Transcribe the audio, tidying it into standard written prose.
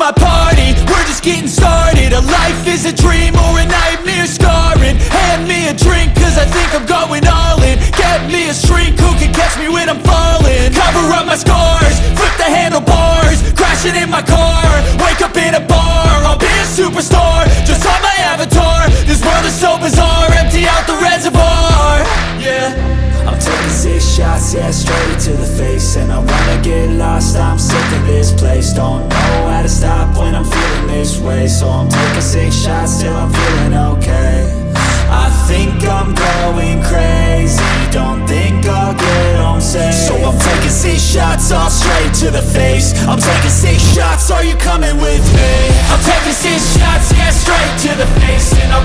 my party, we're just getting started. A life is a dream or a nightmare scarring. Hand me a drink cause I think I'm going all in. Get me a shrink who can catch me when I'm falling. Cover up my scars, flip the handlebars, crashing in my car, wake up in a bar. I'll be a superstar, just on my avatar. This world is so bizarre, empty out the reservoir. Yeah, I'm taking 6 shots, yeah, straight to the face. And I wanna get lost, I'm sick of this place. Don't know how to stop when I'm feeling this way. So I'm taking 6 shots till I'm feeling okay. I think I'm going crazy, don't think I'll get home safe. So I'm taking 6 shots, all straight to the face. I'm taking 6 shots, are you coming with me? I'm taking 6 shots, yeah, straight to the face. And I'll